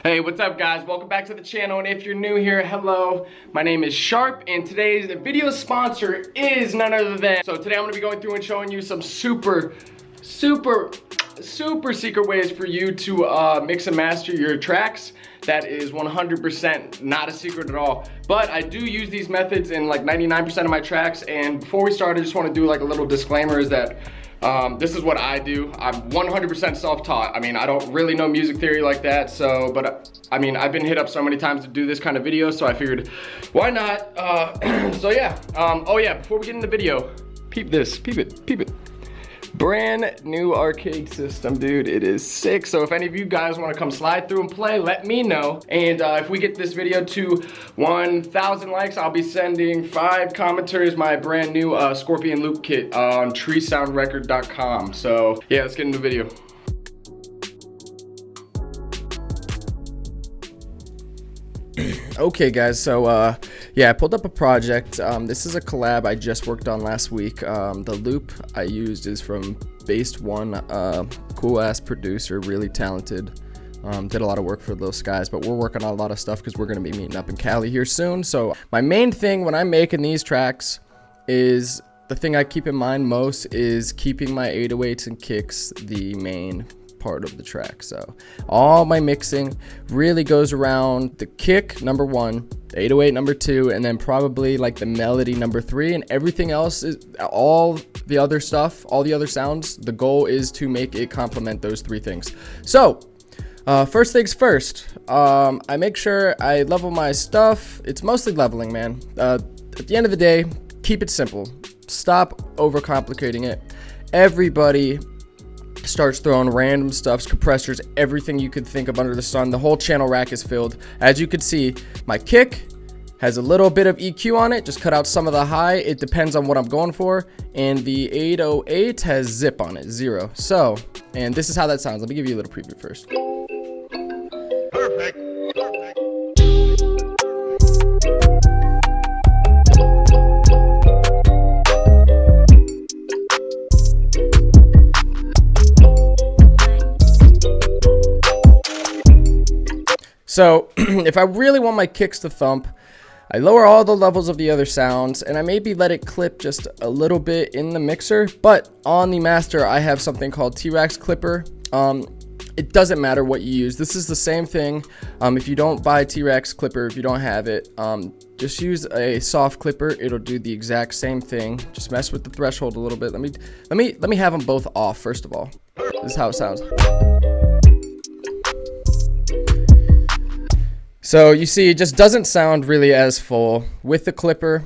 Hey, what's up guys? Welcome back to the channel, and if you're new here, hello. My name is Sharp, and today's video sponsor is none other than... So today I'm gonna be going through and showing you some super secret ways for you to mix and master your tracks. That is 100% not a secret at all. But I do use these methods in like 99% of my tracks, and before we start, I just wanna do like a little disclaimer is that this is what I do. I'm 100% self-taught. I mean, I don't really know music theory like that, so, but I mean, I've been hit up so many times to do this kind of video, so I figured, why not? So yeah, oh yeah, before we get into the video, peep this, peep it. Brand new arcade system, dude. It is sick. So if any of you guys want to come slide through and play, let me know. And if we get this video to 1,000 likes, I'll be sending 5 commentaries my brand new Scorpion loop kit on treesoundrecord.com. So yeah, let's get into the video. Okay guys, so yeah, I pulled up a project. This is a collab I just worked on last week. The loop I used is from Based One, cool ass producer, really talented. Did a lot of work for those guys, but we're working on a lot of stuff because we're gonna be meeting up in Cali here soon. So my main thing when I'm making these tracks is the thing I keep in mind most is keeping my 808s and kicks the main part of the track. So all my mixing really goes around the kick number 1, the 808 number 2, and then probably like the melody number 3, and everything else is all the other stuff, all the other sounds. The goal is to make it complement those 3 things. So first things first, I make sure I level my stuff. It's mostly leveling, man. At the end of the day, keep it simple. Stop overcomplicating it. Everybody starts throwing random stuffs, compressors, everything you could think of under the sun. The whole channel rack is filled. As you can see, my kick has a little bit of EQ on it, just cut out some of the high. It depends on what I'm going for. And the 808 has zip on it, 0. So, and this is how that sounds. Let me give you a little preview first. Perfect. So if I really want my kicks to thump, I lower all the levels of the other sounds, and I maybe let it clip just a little bit in the mixer. But on the master, I have something called T-Rex clipper. It doesn't matter what you use. This is the same thing. If you don't buy T-Rex clipper, if you don't have it, just use a soft clipper. It'll do the exact same thing. Just mess with the threshold a little bit. Let me have them both off first of all. This is how it sounds. So you see, it just doesn't sound really as full. With the clipper,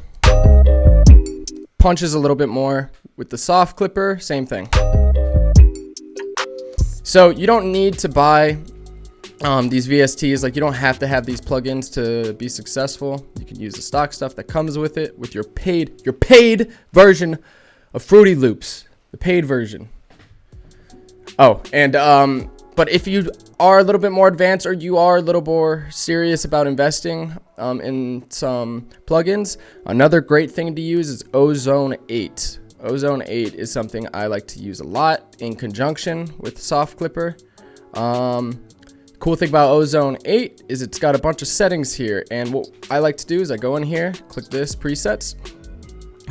punches a little bit more. With the soft clipper, same thing. So you don't need to buy these VSTs. Like, you don't have to have these plugins to be successful. You can use the stock stuff that comes with it, with your paid version of Fruity Loops, the paid version. Oh, and but if you are a little bit more advanced, or you are a little more serious about investing in some plugins, another great thing to use is Ozone 8. Ozone 8 is something I like to use a lot in conjunction with Soft Clipper. Cool thing about Ozone 8 is it's got a bunch of settings here, and what I like to do is I go in here, click this, presets,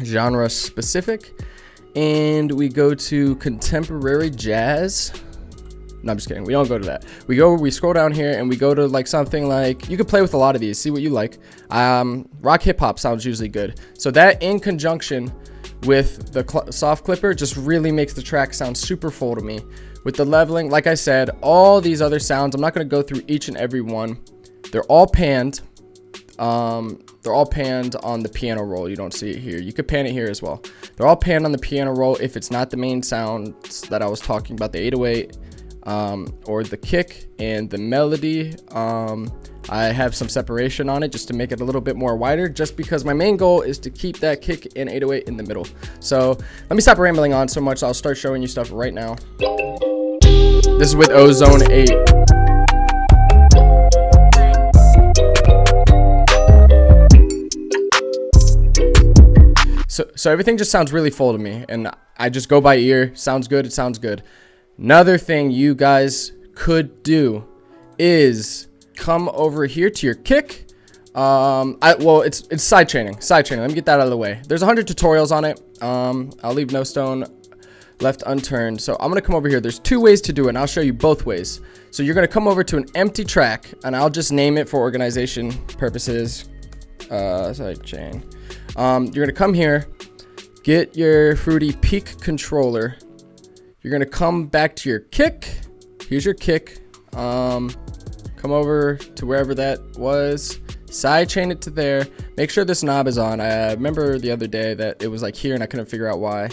genre specific, and we go to contemporary jazz. No, I'm just kidding. We don't go to that. We scroll down here and we go to like something like, you can play with a lot of these, see what you like. Rock hip hop sounds usually good. So that in conjunction with the soft clipper just really makes the track sound super full to me. With the leveling, like I said, all these other sounds, I'm not going to go through each and every one. They're all panned. They're all panned on the piano roll. You don't see it here. You could pan it here as well. They're all panned on the piano roll if it's not the main sounds that I was talking about, the 808. Or the kick and the melody. I have some separation on it just to make it a little bit more wider, just because my main goal is to keep that kick and 808 in the middle. So let me stop rambling on so much. I'll start showing you stuff right now. This is with Ozone 8. So everything just sounds really full to me, and I just go by ear. Sounds good, it sounds good. Another thing you guys could do is come over here to your kick. Well, it's side chaining. Let me get that out of the way. There's 100 tutorials on it. I'll leave no stone left unturned. So I'm gonna come over here. There's 2 ways to do it, and I'll show you both ways. So you're gonna come over to an empty track, and I'll just name it for organization purposes. Side chain. You're gonna come here, get your Fruity Peak controller. You're gonna come back to your kick. Here's your kick. Come over to wherever that was. Side chain it to there. Make sure this knob is on. I remember the other day that it was like here and I couldn't figure out why.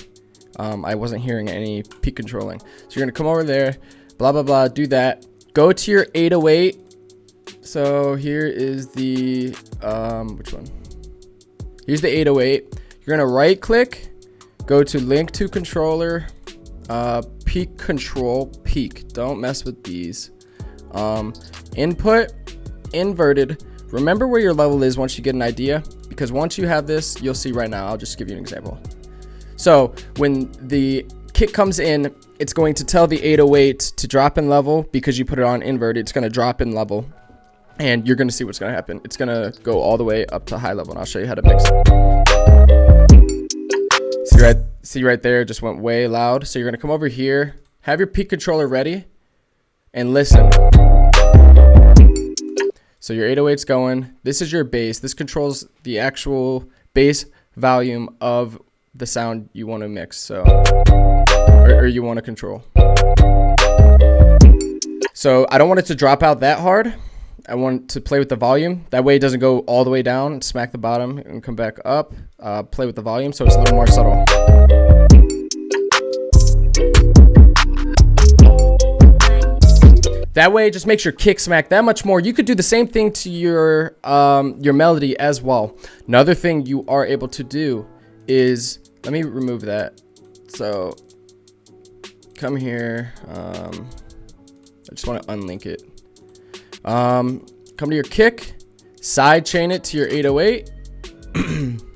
I wasn't hearing any peak controlling. So you're gonna come over there, blah, blah, blah, do that. Go to your 808. So here is the, which one? Here's the 808. You're gonna right click, go to link to controller, peak control, peak. Don't mess with these. Input, inverted. Remember where your level is once you get an idea, because once you have this, you'll see right now. I'll just give you an example. So when the kick comes in, it's going to tell the 808 to drop in level because you put it on inverted. It's going to drop in level, and you're going to see what's going to happen. It's going to go all the way up to high level, and I'll show you how to mix it. See right there, it just went way loud. So you're going to come over here, have your peak controller ready, and listen. So your 808's going. This is your bass. This controls the actual bass volume of the sound you want to mix, so or you want to control. So I don't want it to drop out that hard. I want to play with the volume. That way it doesn't go all the way down and smack the bottom and come back up. Play with the volume so it's a little more subtle. That way it just makes your kick smack that much more. You could do the same thing to your melody as well. Another thing you are able to do is, let me remove that. So come here. I just want to unlink it. Come to your kick, side chain it to your 808.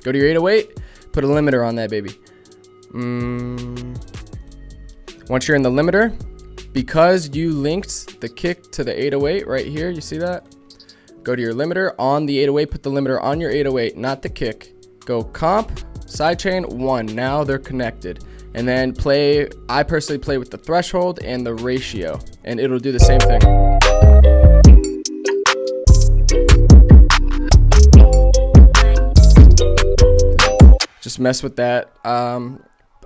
Go to your 808, put a limiter on that baby. Once you're in the limiter, because you linked the kick to the 808 right here, you see that? Go to your limiter on the 808, put the limiter on your 808, not the kick. Go comp, sidechain 1. Now they're connected. And then play, I personally play with the threshold and the ratio, and it'll do the same thing. Just mess with that.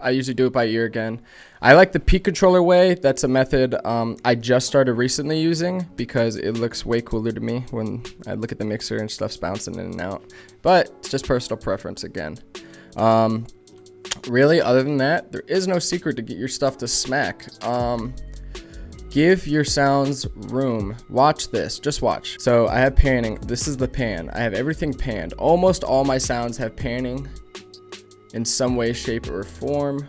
I usually do it by ear again. I like the peak controller way. That's a method I just started recently using because it looks way cooler to me when I look at the mixer and stuff's bouncing in and out. But it's just personal preference again. Really, other than that, there is no secret to get your stuff to smack. Give your sounds room. Watch this. Just watch. So I have panning. This is the pan. I have everything panned. Almost all my sounds have panning in some way, shape, or form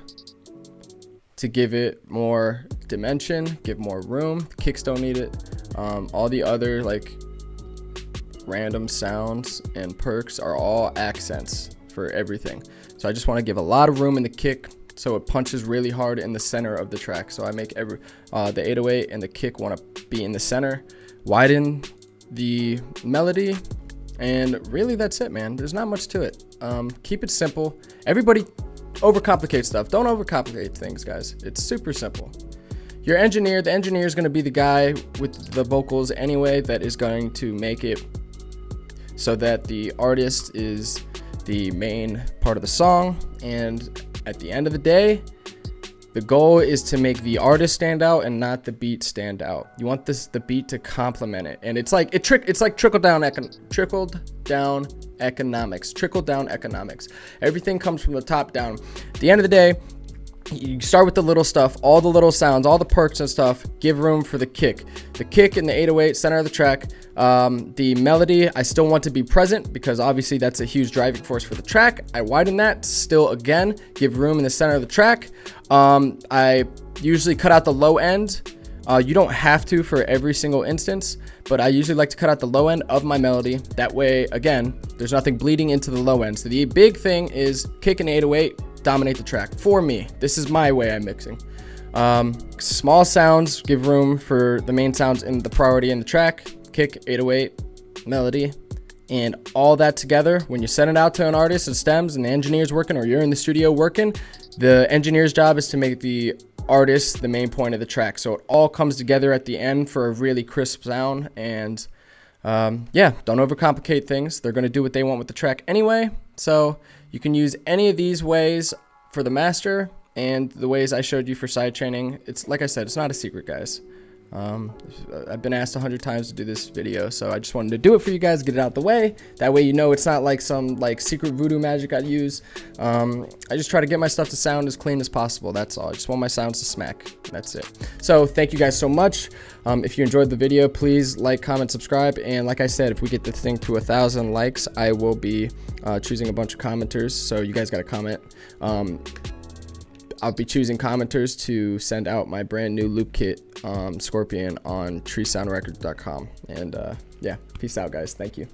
to give it more dimension, give more room. The kicks don't need it. All the other like random sounds and perks are all accents for everything. So I just want to give a lot of room in the kick so it punches really hard in the center of the track. So I make the 808 and the kick want to be in the center, widen the melody, and really that's it, man. There's not much to it. Keep it simple. Everybody overcomplicate stuff. Don't overcomplicate things, guys. It's super simple. Your engineer, the engineer is going to be the guy with the vocals anyway that is going to make it so that the artist is the main part of the song. And at the end of the day, the goal is to make the artist stand out and not the beat stand out. You want the beat to complement it. And it's like trickle down economics. Everything comes from the top down. At the end of the day, you start with the little stuff, all the little sounds, all the perks and stuff. Give room for the kick. The kick in the 808, center of the track. The melody, I still want to be present because obviously that's a huge driving force for the track. I widen that. Still, again, give room in the center of the track. I usually cut out the low end. You don't have to for every single instance, but I usually like to cut out the low end of my melody. That way, again, there's nothing bleeding into the low end. So the big thing is kick and 808. Dominate the track for me. This is my way I'm mixing. Small sounds, give room for the main sounds in the priority in the track. kick, 808, melody, and all that together. When you send it out to an artist, it stems, and the engineer's working, or you're in the studio working, the engineer's job is to make the artist the main point of the track. So it all comes together at the end for a really crisp sound. And yeah, don't overcomplicate things. They're going to do what they want with the track anyway. So you can use any of these ways for the master and the ways I showed you for sidechaining. It's like I said, it's not a secret, guys. I've been asked 100 times to do this video, so I just wanted to do it for you guys, get it out the way. That way you know it's not like some like secret voodoo magic I use. I just try to get my stuff to sound as clean as possible. That's all. I just want my sounds to smack. That's it. So thank you guys so much. If you enjoyed the video, please like, comment, subscribe. And like I said, if we get this thing to 1,000 likes, I will be choosing a bunch of commenters. So you guys got to comment. I'll be choosing commenters to send out my brand new loop kit, Scorpion, on treesoundrecords.com. And yeah, peace out, guys. Thank you.